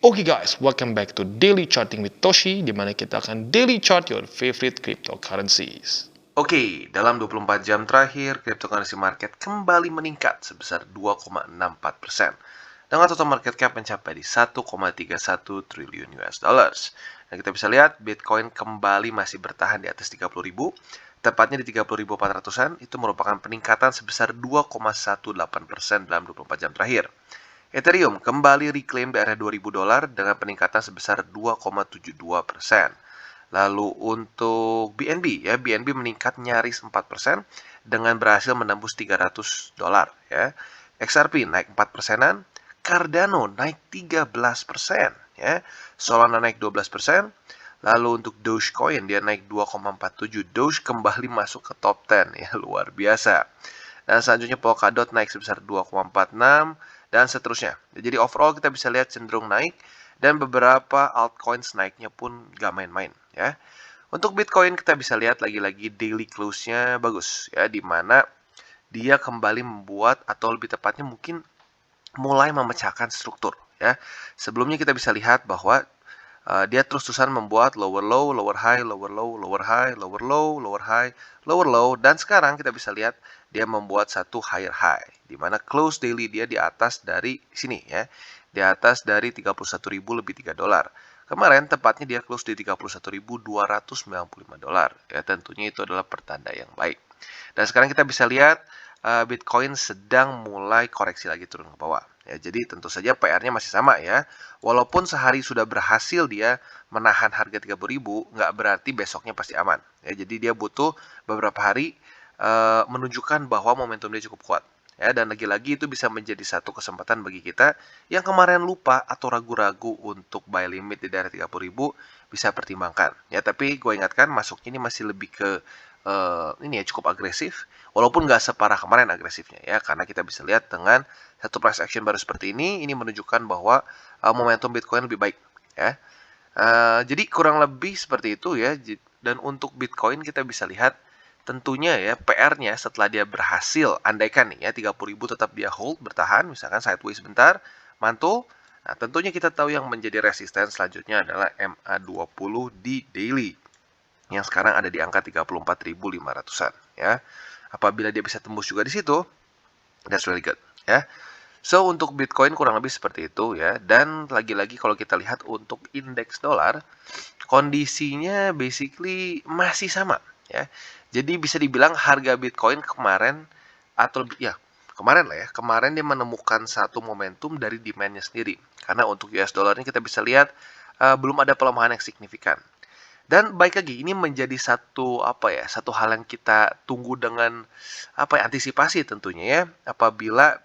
Oke guys, welcome back to Daily Charting with Toshi, di mana kita akan daily chart your favorite cryptocurrencies. Oke, dalam 24 jam terakhir, cryptocurrency market kembali meningkat sebesar 2,64% dengan total market cap mencapai di 1,31 triliun US dollars. Dan kita bisa lihat Bitcoin kembali masih bertahan di atas 30.000, tepatnya di 30.400-an. Itu merupakan peningkatan sebesar 2,18% dalam 24 jam terakhir. Ethereum kembali reclaim di area 2.000 dolar dengan peningkatan sebesar 2,72%. Lalu untuk BNB ya, BNB meningkat nyaris 4% dengan berhasil menembus 300 dolar ya. XRP naik 4%-an, Cardano naik 13% ya. Solana naik 12%. Lalu untuk Dogecoin dia naik 2,47. Doge kembali masuk ke top 10 ya, luar biasa. Dan selanjutnya Polkadot naik sebesar 2,46 dan seterusnya. Jadi overall kita bisa lihat cenderung naik dan beberapa altcoins naiknya pun gak main-main ya. Untuk Bitcoin kita bisa lihat lagi-lagi daily close-nya bagus ya, di mana dia kembali membuat atau lebih tepatnya mungkin mulai memecahkan struktur ya. Sebelumnya kita bisa lihat bahwa dia terus-terusan membuat lower low, lower high, lower low, lower high, lower low, lower high, lower low, dan sekarang kita bisa lihat dia membuat satu higher high, di mana close daily dia di atas dari sini ya, di atas dari 31.000 lebih 3 dolar. Kemarin tepatnya dia close di 31.295 dolar. Ya, tentunya itu adalah pertanda yang baik. Dan sekarang kita bisa lihat Bitcoin sedang mulai koreksi lagi turun ke bawah. Ya, jadi tentu saja PR-nya masih sama ya. Walaupun sehari sudah berhasil dia menahan harga 30.000, nggak berarti besoknya pasti aman. Ya, jadi dia butuh beberapa hari menunjukkan bahwa momentum dia cukup kuat. Ya, dan lagi-lagi itu bisa menjadi satu kesempatan bagi kita yang kemarin lupa atau ragu-ragu untuk buy limit di daerah 30.000 bisa pertimbangkan. Ya, tapi gue ingatkan masuknya ini masih lebih ke ini ya cukup agresif, walaupun nggak separah kemarin agresifnya ya, karena kita bisa lihat dengan satu price action baru seperti ini menunjukkan bahwa momentum Bitcoin lebih baik ya. Jadi kurang lebih seperti itu ya. Dan untuk Bitcoin kita bisa lihat tentunya ya PR-nya setelah dia berhasil, andaikan nih ya 30.000 tetap dia hold, bertahan, misalkan sideways sebentar, mantul. Nah, tentunya kita tahu yang menjadi resisten selanjutnya adalah MA20 di daily yang sekarang ada di angka 34.500-an ya. Apabila dia bisa tembus juga di situ, that's really good ya. So untuk Bitcoin kurang lebih seperti itu ya. Dan lagi-lagi kalau kita lihat untuk indeks dolar, kondisinya basically masih sama ya. Jadi bisa dibilang harga Bitcoin kemarin atau ya kemarin lah ya, kemarin dia menemukan satu momentum dari demand-nya sendiri. Karena untuk US dollar ini kita bisa lihat belum ada pelemahan yang signifikan. Dan baik lagi, ini menjadi satu satu hal yang kita tunggu dengan antisipasi tentunya ya, apabila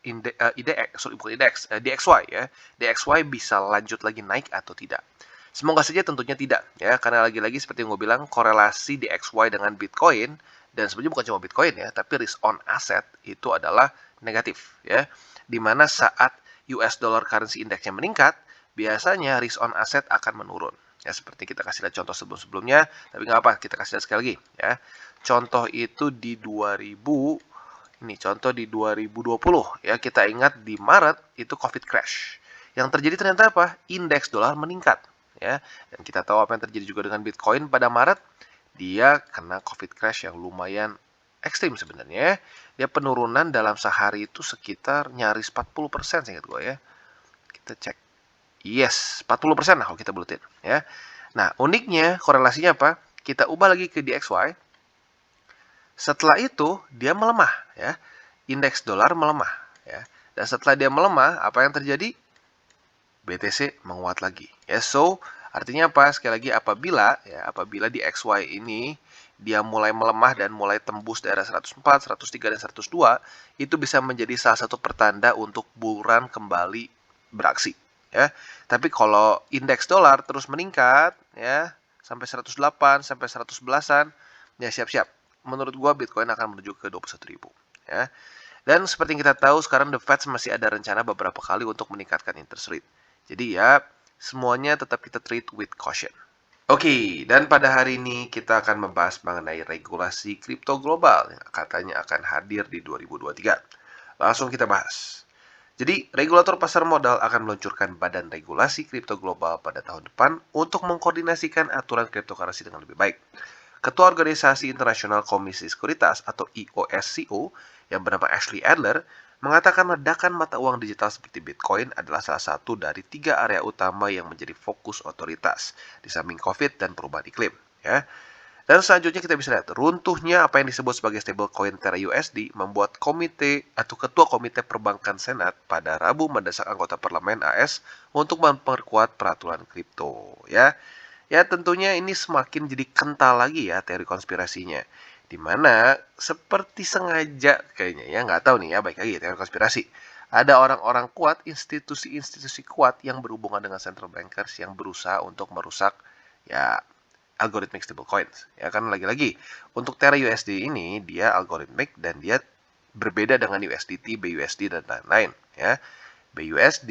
DXY ya, DXY bisa lanjut lagi naik atau tidak. Semoga saja tentunya tidak ya, karena lagi-lagi seperti yang gue bilang, korelasi DXY dengan Bitcoin, dan sebenarnya bukan cuma Bitcoin ya, tapi risk on asset itu adalah negatif ya, dimana saat US dollar currency indexnya meningkat, biasanya risk on asset akan menurun. Ya, seperti kita kasih lihat contoh sebelum-sebelumnya, tapi nggak apa, kita kasih lihat sekali lagi ya. Contoh itu di 2000, ini contoh di 2020 ya, kita ingat di Maret itu COVID crash. Yang terjadi ternyata apa? Indeks dolar meningkat ya. Dan kita tahu apa yang terjadi juga dengan Bitcoin pada Maret, dia kena COVID crash yang lumayan ekstrim sebenarnya. Dia penurunan dalam sehari itu sekitar nyaris 40% seingat gue ya. Kita cek. Yes, 40% lah kalau kita bulutin ya. Nah, uniknya korelasinya apa? Kita ubah lagi ke DXY. Setelah itu dia melemah ya. Indeks dolar melemah ya. Dan setelah dia melemah, apa yang terjadi? BTC menguat lagi. Ya, so artinya apa? Sekali lagi apabila di XY ini dia mulai melemah dan mulai tembus daerah 104, 103 dan 102, itu bisa menjadi salah satu pertanda untuk bull run kembali beraksi ya. Tapi kalau indeks dolar terus meningkat ya sampai 108 sampai 111-an, ya siap-siap. Menurut gua Bitcoin akan menuju ke 21.000 ya. Dan seperti yang kita tahu sekarang The Fed masih ada rencana beberapa kali untuk meningkatkan interest rate. Jadi ya semuanya tetap kita treat with caution. Oke, dan pada hari ini kita akan membahas mengenai regulasi kripto global yang katanya akan hadir di 2023. Langsung kita bahas. Jadi, regulator pasar modal akan meluncurkan badan regulasi kripto global pada tahun depan untuk mengkoordinasikan aturan cryptocurrency dengan lebih baik. Ketua Organisasi Internasional Komisi Sekuritas atau IOSCO yang bernama Ashley Adler mengatakan ledakan mata uang digital seperti Bitcoin adalah salah satu dari 3 area utama yang menjadi fokus otoritas di samping COVID dan perubahan iklim. Ya. Dan selanjutnya kita bisa lihat runtuhnya apa yang disebut sebagai stablecoin Terra USD membuat komite atau ketua komite perbankan Senat pada Rabu mendesak anggota parlemen AS untuk memperkuat peraturan kripto. Ya tentunya ini semakin jadi kental lagi ya teori konspirasinya. Di mana seperti sengaja kayaknya ya nggak tahu nih ya baik lagi teori konspirasi. Ada orang-orang kuat, institusi-institusi kuat yang berhubungan dengan central bankers yang berusaha untuk merusak ya algorithmic stablecoins. Ya kan lagi-lagi untuk Terra USD ini dia algoritmik dan dia berbeda dengan USDT, BUSD dan lain-lain ya. BUSD,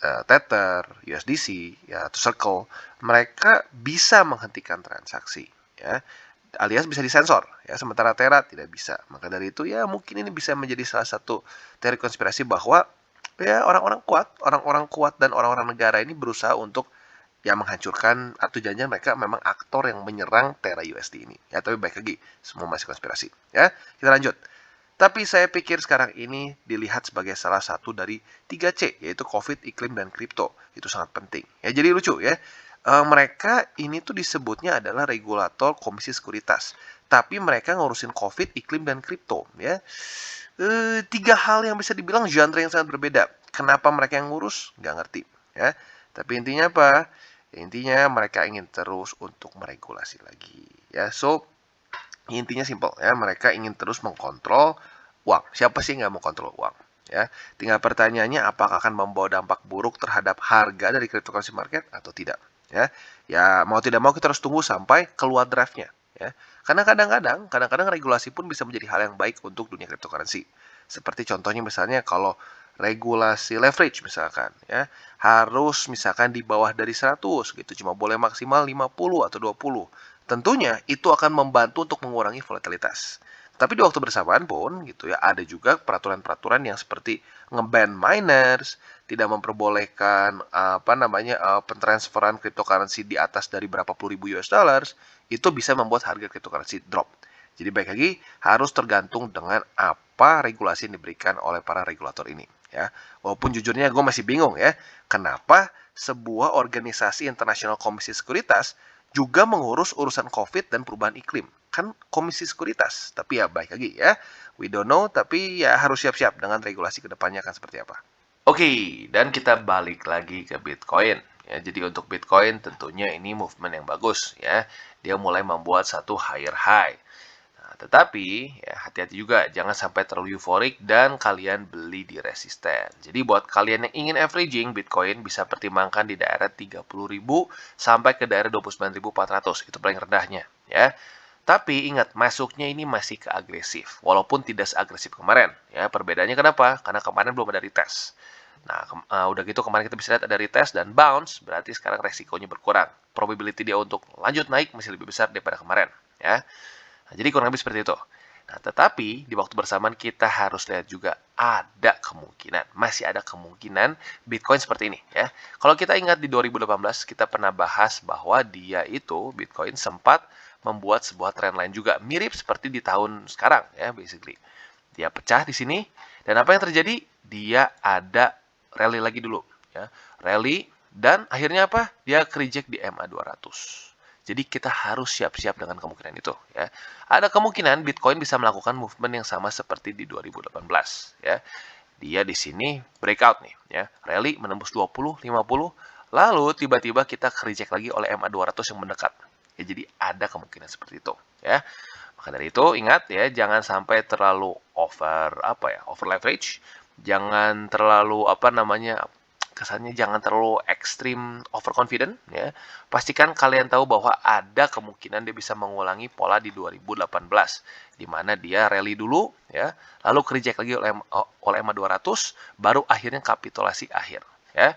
Tether, USDC, ya atau Circle, mereka bisa menghentikan transaksi ya alias bisa disensor ya sementara Terra tidak bisa. Maka dari itu ya mungkin ini bisa menjadi salah satu teori konspirasi bahwa ya orang-orang kuat dan orang-orang negara ini berusaha untuk ya menghancurkan atau jangan mereka memang aktor yang menyerang Terra USD ini. Ya, tapi baik lagi, semua masih konspirasi. Ya, kita lanjut. Tapi saya pikir sekarang ini dilihat sebagai salah satu dari 3C, yaitu COVID, iklim, dan kripto. Itu sangat penting. Ya, jadi lucu ya. Mereka ini tuh disebutnya adalah regulator Komisi Sekuritas. Tapi mereka ngurusin COVID, iklim, dan kripto. Ya. 3 hal yang bisa dibilang genre yang sangat berbeda. Kenapa mereka yang ngurus? Nggak ngerti. Ya. Tapi intinya apa? Intinya mereka ingin terus untuk meregulasi lagi. Ya, so intinya simpel ya, mereka ingin terus mengkontrol uang. Siapa sih yang nggak mau kontrol uang? Ya, tinggal pertanyaannya apakah akan membawa dampak buruk terhadap harga dari cryptocurrency market atau tidak? Ya mau tidak mau kita harus tunggu sampai keluar draftnya. Ya, karena kadang-kadang regulasi pun bisa menjadi hal yang baik untuk dunia cryptocurrency. Seperti contohnya misalnya kalau regulasi leverage misalkan ya harus misalkan di bawah dari 100 gitu cuma boleh maksimal 50 atau 20. Tentunya itu akan membantu untuk mengurangi volatilitas. Tapi di waktu bersamaan pun gitu ya ada juga peraturan-peraturan yang seperti nge-ban miners, tidak memperbolehkan pentransferan cryptocurrency di atas dari berapa puluh ribu US dollars, itu bisa membuat harga cryptocurrency drop. Jadi baik lagi harus tergantung dengan apa regulasi yang diberikan oleh para regulator ini ya. Walaupun jujurnya gue masih bingung ya, kenapa sebuah organisasi internasional komisi sekuritas juga mengurus urusan COVID dan perubahan iklim. Kan komisi sekuritas, tapi ya baik lagi ya. We don't know, tapi ya harus siap-siap dengan regulasi kedepannya akan seperti apa. Oke, dan kita balik lagi ke Bitcoin. Ya, jadi untuk Bitcoin tentunya ini movement yang bagus ya. Dia mulai membuat satu higher high. Nah, tetapi ya hati-hati juga jangan sampai terlalu euforik dan kalian beli di resisten. Jadi buat kalian yang ingin averaging Bitcoin bisa pertimbangkan di daerah 30.000 sampai ke daerah 29.400. Itu paling rendahnya ya. Tapi ingat, masuknya ini masih ke agresif, walaupun tidak seagresif kemarin. Ya, perbedaannya kenapa? Karena kemarin belum ada retest. Nah, udah gitu kemarin kita bisa lihat ada retest dan bounce, berarti sekarang resikonya berkurang. Probability dia untuk lanjut naik masih lebih besar daripada kemarin. Ya. Nah, jadi kurang lebih seperti itu. Nah, tetapi di waktu bersamaan kita harus lihat juga ada kemungkinan, masih ada kemungkinan Bitcoin seperti ini ya. Kalau kita ingat di 2018 kita pernah bahas bahwa dia itu Bitcoin sempat membuat sebuah trendline juga mirip seperti di tahun sekarang ya basically. Dia pecah di sini dan apa yang terjadi? Dia ada rally lagi dulu ya. Rally dan akhirnya apa? Dia reject di MA 200. Jadi kita harus siap-siap dengan kemungkinan itu ya. Ada kemungkinan Bitcoin bisa melakukan movement yang sama seperti di 2018 ya. Dia di sini breakout nih ya. Rally menembus 20, 50, lalu tiba-tiba kita reject lagi oleh MA 200 yang mendekat. Ya, jadi ada kemungkinan seperti itu ya. Maka dari itu ingat ya, jangan sampai terlalu over leverage, jangan terlalu kesannya jangan terlalu ekstrim overconfident ya. Pastikan kalian tahu bahwa ada kemungkinan dia bisa mengulangi pola di 2018 di mana dia rally dulu ya, lalu reject lagi oleh MA 200 baru akhirnya kapitulasi akhir ya.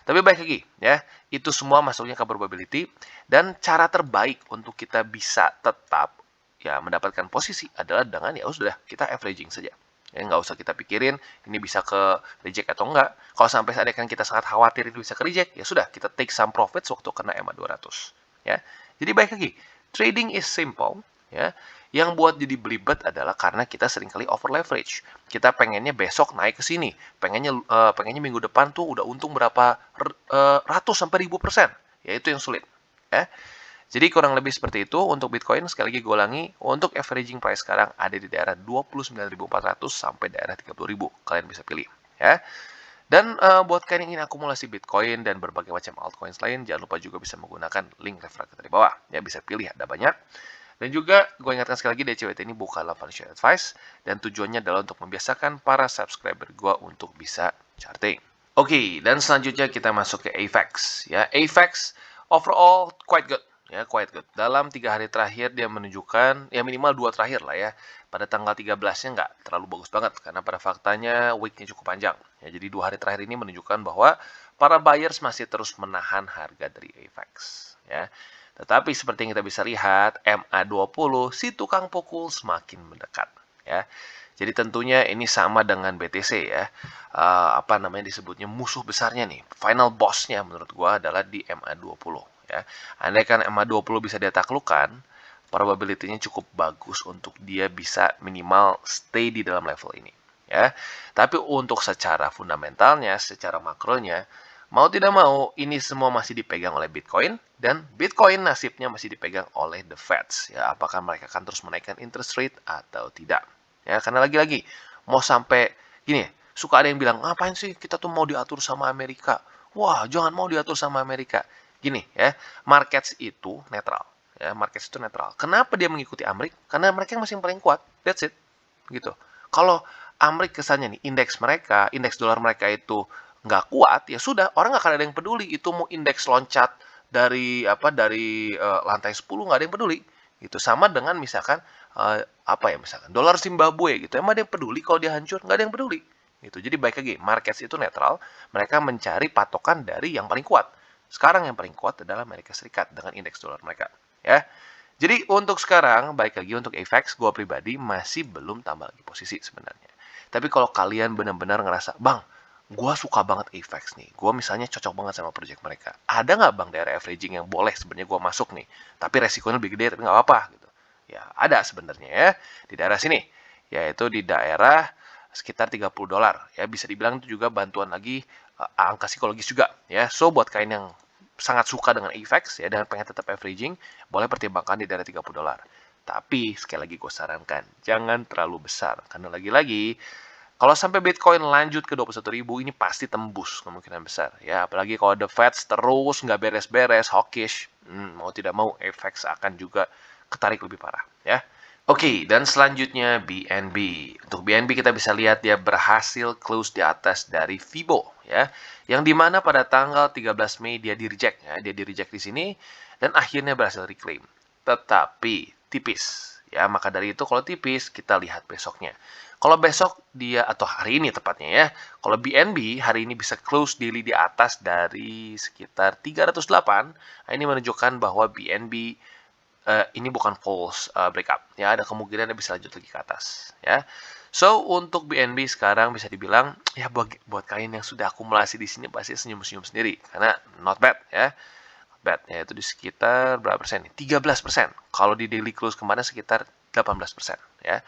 Tapi baik lagi ya, itu semua masuknya ke probability dan cara terbaik untuk kita bisa tetap ya mendapatkan posisi adalah dengan ya sudah kita averaging saja Ya, nggak usah kita pikirin ini bisa ke reject atau enggak. Kalau sampai ada kan kita sangat khawatir ini bisa ke reject, ya sudah kita take some profits waktu kena EMA 200. Ya, jadi baik lagi, trading is simple. Ya, yang buat jadi belibet adalah karena kita seringkali over leverage. Kita pengennya besok naik ke sini, pengennya minggu depan tuh udah untung berapa ratus sampai ribu persen. Ya itu yang sulit. Ya. Jadi kurang lebih seperti itu untuk Bitcoin. Sekali lagi gue ulangi, untuk averaging price sekarang ada di daerah 29.400 sampai daerah 30.000. Kalian bisa pilih, ya. Dan buat kalian yang ingin akumulasi Bitcoin dan berbagai macam altcoins lain, jangan lupa juga bisa menggunakan link referral di bawah. Ya, bisa pilih, ada banyak. Dan juga gue ingatkan sekali lagi, DCWT ini bukanlah financial advice dan tujuannya adalah untuk membiasakan para subscriber gue untuk bisa charting. Oke, dan selanjutnya kita masuk ke AVAX. Ya, AVAX overall quite good. Ya, quite good. Dalam 3 hari terakhir dia menunjukkan, ya minimal 2 terakhir lah ya. Pada tanggal 13-nya nggak terlalu bagus banget, karena pada faktanya week-nya cukup panjang. Ya, jadi 2 hari terakhir ini menunjukkan bahwa para buyers masih terus menahan harga dari AVAX. Ya. Tetapi seperti yang kita bisa lihat, MA20, si tukang pukul semakin mendekat. Ya. Jadi tentunya ini sama dengan BTC ya. Apa namanya disebutnya musuh besarnya nih. Final boss-nya menurut gua adalah di MA20 ya. Andai kan MA20 bisa dia taklukkan, probability-nya cukup bagus untuk dia bisa minimal stay di dalam level ini ya. Tapi untuk secara fundamentalnya, secara makronya, mau tidak mau ini semua masih dipegang oleh Bitcoin dan Bitcoin nasibnya masih dipegang oleh the Feds ya. Apakah mereka akan terus menaikkan interest rate atau tidak? Ya, karena lagi-lagi mau sampai gini, suka ada yang bilang, ngapain sih kita tuh mau diatur sama Amerika? Wah, jangan mau diatur sama Amerika. Gini ya, markets itu netral. Ya, markets itu netral. Kenapa dia mengikuti Amerika? Karena mereka yang masih paling kuat. That's it. Gitu. Kalau Amerika kesannya nih, indeks dolar mereka itu nggak kuat, ya sudah, orang nggak akan ada yang peduli. Itu mau indeks loncat dari lantai 10 nggak ada yang peduli. Gitu. Sama dengan misalkan misalkan dolar Zimbabwe gitu, emang ada yang peduli kalau dia hancur? Nggak ada yang peduli gitu. Jadi baik lagi, markets itu netral, mereka mencari patokan dari yang paling kuat. Sekarang yang paling kuat adalah Amerika Serikat dengan indeks dolar mereka ya. Jadi untuk sekarang, baik lagi untuk AVAX, gue pribadi masih belum tambah lagi posisi sebenarnya. Tapi kalau kalian benar-benar ngerasa, bang, gue suka banget AVAX nih, gue misalnya cocok banget sama project mereka, ada nggak bang daerah averaging yang boleh sebenarnya gue masuk nih, tapi resikonya lebih gede, tapi nggak apa-apa gitu. Ya, ada sebenarnya ya, di daerah sini, yaitu di daerah sekitar $30. Ya, bisa dibilang itu juga bantuan lagi angka psikologis juga ya. So buat kalian yang sangat suka dengan AVAX ya dan pengen tetap averaging, boleh pertimbangkan di daerah $30. Tapi sekali lagi gue sarankan, jangan terlalu besar karena lagi-lagi kalau sampai Bitcoin lanjut ke 21.000 ini pasti tembus kemungkinan besar ya. Apalagi kalau the Feds terus nggak beres-beres, hawkish, mau tidak mau AVAX akan juga ketarik lebih parah ya. Oke, dan selanjutnya BNB. Untuk BNB kita bisa lihat dia berhasil close di atas dari Fibo ya. Yang dimana pada tanggal 13 Mei dia di-reject ya. Dia di-reject di sini dan akhirnya berhasil reclaim. Tetapi tipis ya. Maka dari itu kalau tipis kita lihat besoknya. Kalau besok dia atau hari ini tepatnya ya. Kalau BNB hari ini bisa close daily di atas dari sekitar 308. Nah, ini menunjukkan bahwa BNB ini bukan false breakup ya, ada kemungkinan dia bisa lanjut lagi ke atas ya. So untuk BNB sekarang bisa dibilang ya buat kalian yang sudah akumulasi di sini pasti senyum-senyum sendiri karena not bad ya. Not bad ya, itu di sekitar berapa persen nih? 13%. Kalau di daily close kemarin sekitar 18% ya.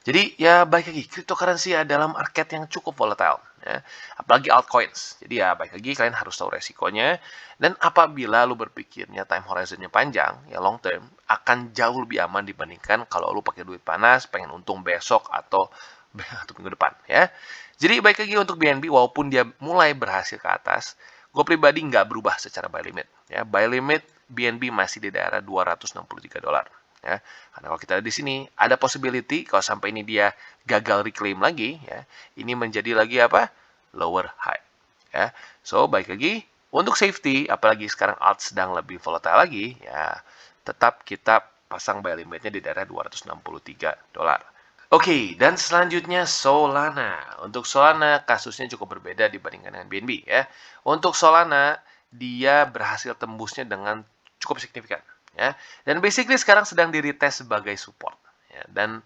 Jadi ya baik lagi, cryptocurrency adalah market yang cukup volatile ya. Apalagi altcoins. Jadi ya baik lagi kalian harus tahu resikonya dan apabila lu berpikirnya time horizonnya panjang, ya long term akan jauh lebih aman dibandingkan kalau lu pakai duit panas pengen untung besok atau minggu depan ya. Jadi baik lagi untuk BNB walaupun dia mulai berhasil ke atas, gue pribadi nggak berubah secara buy limit ya. Buy limit BNB masih di daerah $263 ya. Karena kalau kita lihat di sini ada possibility kalau sampai ini dia gagal reclaim lagi ya, ini menjadi lagi apa? Lower high ya. So baik lagi untuk safety, apalagi sekarang alt sedang lebih volatile lagi ya, tetap kita pasang buy limitnya di daerah $263. Oke, dan selanjutnya Solana. Untuk Solana kasusnya cukup berbeda dibandingkan dengan BNB ya. Untuk Solana dia berhasil tembusnya dengan cukup signifikan ya. Dan basically sekarang sedang di retest sebagai support ya. Dan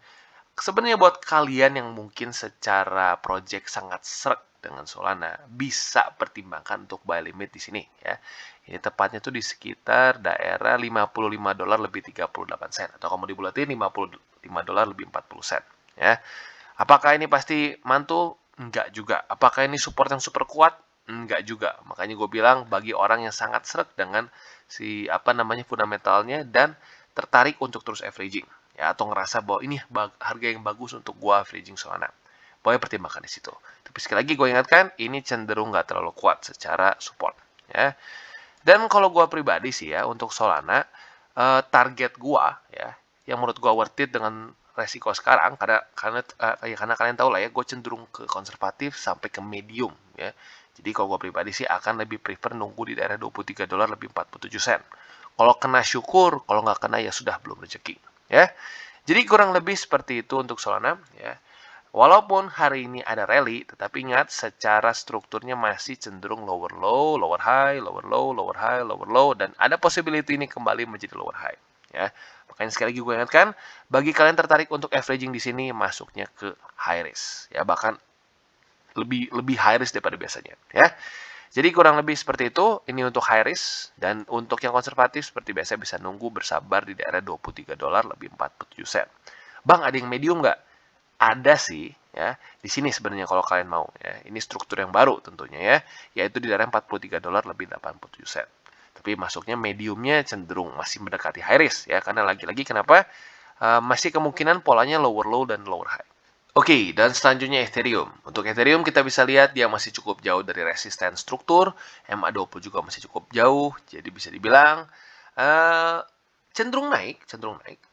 sebenarnya buat kalian yang mungkin secara project sangat srek dengan Solana, bisa pertimbangkan untuk buy limit di sini ya. Ini tepatnya tuh di sekitar daerah $55 lebih 38 sen, atau kamu dibulatin $55 lebih 40 sen ya. Apakah ini pasti mantul? Enggak juga. Apakah ini support yang super kuat? Enggak juga. Makanya gue bilang bagi orang yang sangat srek dengan si fundamentalnya dan tertarik untuk terus averaging ya, atau ngerasa bahwa ini harga yang bagus untuk gue averaging Solana, boleh pertimbangkan di situ. Tapi sekali lagi gue ingatkan, ini cenderung nggak terlalu kuat secara support ya. Dan kalau gue pribadi sih ya, untuk Solana, target gue ya, yang menurut gue worth it dengan resiko sekarang, karena kalian tahu lah ya, gue cenderung ke konservatif sampai ke medium ya. Jadi kalau gue pribadi sih akan lebih prefer nunggu di daerah $23 lebih 47 sen. Kalau kena syukur, kalau nggak kena ya sudah, belum rezeki ya. Jadi kurang lebih seperti itu untuk Solana ya. Walaupun hari ini ada rally, tetapi ingat secara strukturnya masih cenderung lower low, lower high, lower low, lower high, lower low, dan ada possibility ini kembali menjadi lower high. Ya, makanya sekali lagi gue ingatkan, bagi kalian tertarik untuk averaging di sini, masuknya ke high risk, ya bahkan lebih high risk daripada biasanya. Ya, jadi kurang lebih seperti itu. Ini untuk high risk, dan untuk yang konservatif seperti biasa bisa nunggu bersabar di daerah $23 lebih 47 sen. Bang, ada yang medium nggak? Ada sih ya. Di sini sebenarnya kalau kalian mau ya. Ini struktur yang baru tentunya ya, yaitu di daerah $43 lebih 87 sen. Tapi masuknya mediumnya cenderung masih mendekati high risk ya, karena lagi-lagi kenapa? Masih kemungkinan polanya lower low dan lower high. Oke, dan selanjutnya Ethereum. Untuk Ethereum kita bisa lihat dia masih cukup jauh dari resisten struktur, MA20 juga masih cukup jauh, jadi bisa dibilang cenderung naik,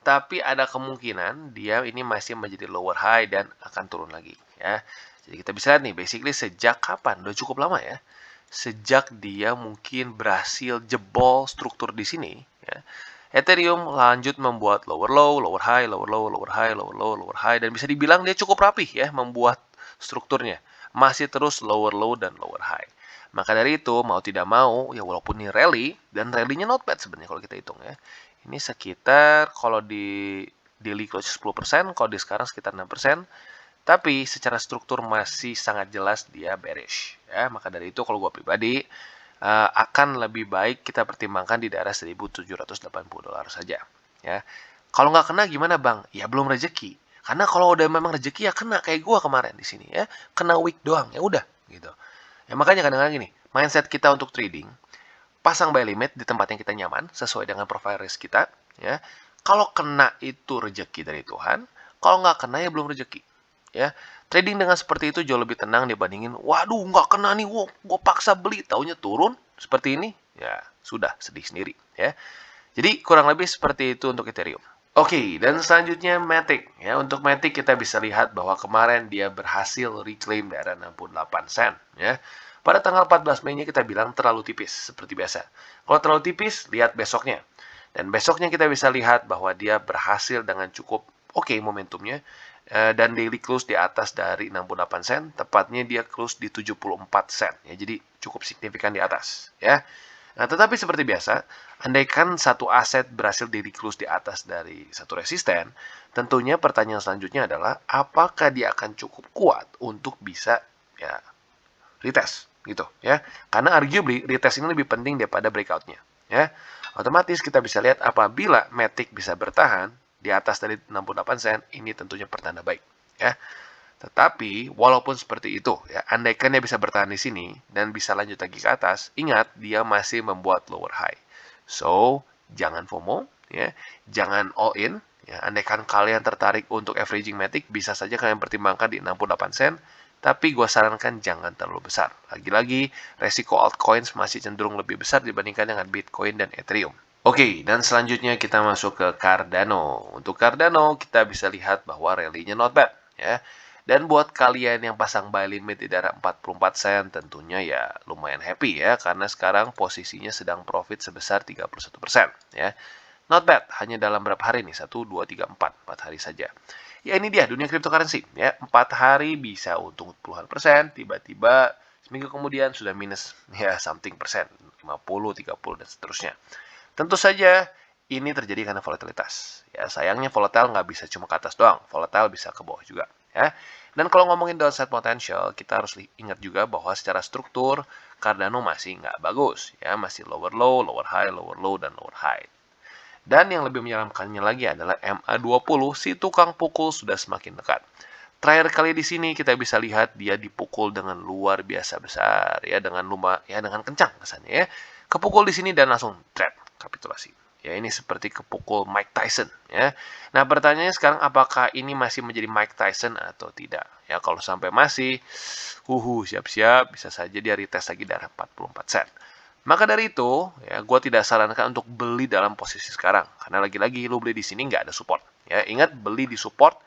tapi ada kemungkinan dia ini masih menjadi lower high dan akan turun lagi ya. Jadi kita bisa lihat nih, basically sejak kapan? Udah cukup lama ya. Sejak dia mungkin berhasil jebol struktur di sini ya. Ethereum lanjut membuat lower low, lower high, lower low, lower high, lower low, lower high, dan bisa dibilang dia cukup rapih ya membuat strukturnya. Masih terus lower low dan lower high. Maka dari itu, mau tidak mau, ya walaupun ini rally, dan rally-nya not bad sebenarnya kalau kita hitung ya. Ini sekitar, kalau di daily close 10%, kalau di sekarang sekitar 6%. Tapi secara struktur masih sangat jelas dia bearish. Ya, maka dari itu kalau gue pribadi, akan lebih baik kita pertimbangkan di daerah $1.780 saja. Ya. Kalau nggak kena gimana bang? Ya belum rezeki. Karena kalau udah memang rezeki ya kena, kayak gue kemarin di sini ya. Kena week doang, ya udah gitu. Ya makanya kadang-kadang gini, mindset kita untuk trading, pasang buy limit di tempat yang kita nyaman sesuai dengan profile risk kita ya. Kalau kena itu rezeki dari Tuhan, kalau nggak kena ya belum rezeki ya. Trading dengan seperti itu jauh lebih tenang dibandingin waduh nggak kena nih, gue paksa beli taunya turun seperti ini, ya sudah sedih sendiri ya. Jadi kurang lebih seperti itu untuk Ethereum. Oke, dan selanjutnya Matic ya. Untuk Matic kita bisa lihat bahwa kemarin dia berhasil reclaim daerah 68 sen ya. Pada tanggal 14 Mei-nya kita bilang terlalu tipis seperti biasa. Kalau terlalu tipis, lihat besoknya. Dan besoknya kita bisa lihat bahwa dia berhasil dengan cukup oke momentumnya, dan daily close di atas dari 68 sen, tepatnya dia close di 74 sen ya. Jadi cukup signifikan di atas ya. Nah, tetapi seperti biasa, andaikan satu aset berhasil daily close di atas dari satu resisten, tentunya pertanyaan selanjutnya adalah apakah dia akan cukup kuat untuk bisa ya retest gitu ya. Karena arguably retest ini lebih penting daripada breakoutnya ya. Otomatis kita bisa lihat apabila Matic bisa bertahan di atas dari 68 sen, ini tentunya pertanda baik ya. Tetapi walaupun seperti itu ya, andaikan dia bisa bertahan di sini dan bisa lanjut lagi ke atas, ingat dia masih membuat lower high. So, jangan FOMO ya, jangan all in ya. Andaikan kalian tertarik untuk averaging Matic, bisa saja kalian pertimbangkan di 68 sen. Tapi gue sarankan jangan terlalu besar. Lagi-lagi, resiko altcoins masih cenderung lebih besar dibandingkan dengan Bitcoin dan Ethereum. Oke, dan selanjutnya kita masuk ke Cardano. Untuk Cardano, kita bisa lihat bahwa rally-nya not bad ya. Dan buat kalian yang pasang buy limit di daerah 44 sen, tentunya ya lumayan happy ya, karena sekarang posisinya sedang profit sebesar 31% ya. Not bad, hanya dalam berapa hari nih? 1, 2, 3, 4 hari saja. Ya ini dia dunia cryptocurrency ya. 4 hari bisa untung puluhan persen, tiba-tiba seminggu kemudian sudah minus ya something persen, 50, 30 dan seterusnya. Tentu saja ini terjadi karena volatilitas. Ya, sayangnya volatile nggak bisa cuma ke atas doang, volatile bisa ke bawah juga. Ya. Dan kalau ngomongin downside potential, kita harus ingat juga bahwa secara struktur, Cardano masih nggak bagus. Ya, masih lower low, lower high, lower low, dan lower high. Dan yang lebih menyeramkannya lagi adalah MA20, si tukang pukul sudah semakin dekat. Terakhir kali di sini kita bisa lihat dia dipukul dengan luar biasa besar, ya, dengan kencang kesannya, ya. Kepukul di sini dan langsung trap, kapitulasi. Ya, ini seperti kepukul Mike Tyson, ya. Nah, pertanyaannya sekarang, apakah ini masih menjadi Mike Tyson atau tidak? Ya, kalau sampai masih, siap-siap, bisa saja dia retest lagi darah 44 sen. Maka dari itu, ya, gue tidak sarankan untuk beli dalam posisi sekarang. Karena lagi-lagi lu beli di sini nggak ada support. Ya, ingat, beli di support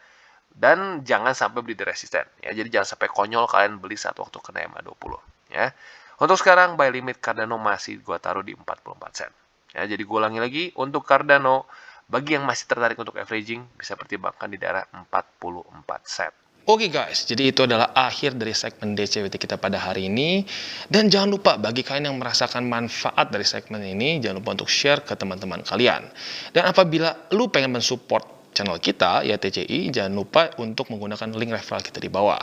dan jangan sampai beli di resisten. Ya, jadi jangan sampai konyol kalian beli saat waktu kena MA20. Ya. Untuk sekarang, buy limit Cardano masih gue taruh di 44 sen. Ya, jadi gue ulangi lagi, untuk Cardano, bagi yang masih tertarik untuk averaging, bisa pertimbangkan di daerah 44 sen. Oke guys, jadi itu adalah akhir dari segmen DCWT kita pada hari ini. Dan jangan lupa, bagi kalian yang merasakan manfaat dari segmen ini, jangan lupa untuk share ke teman-teman kalian. Dan apabila lu pengen mensupport channel kita, ya TCI, jangan lupa untuk menggunakan link referral kita di bawah.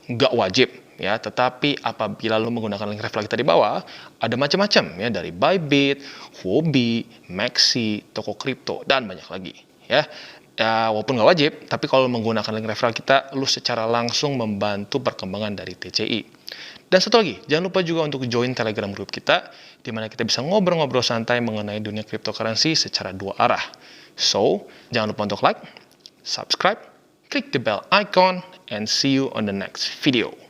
Nggak wajib, ya, tetapi apabila lu menggunakan link referral kita di bawah, ada macam-macam, ya, dari Bybit, Huobi, Maxi, toko kripto, dan banyak lagi, ya. Ya, walaupun nggak wajib, tapi kalau menggunakan link referral kita, lu secara langsung membantu perkembangan dari TCI. Dan satu lagi, jangan lupa juga untuk join Telegram group kita, di mana kita bisa ngobrol-ngobrol santai mengenai dunia cryptocurrency secara dua arah. So, jangan lupa untuk like, subscribe, klik the bell icon, and see you on the next video.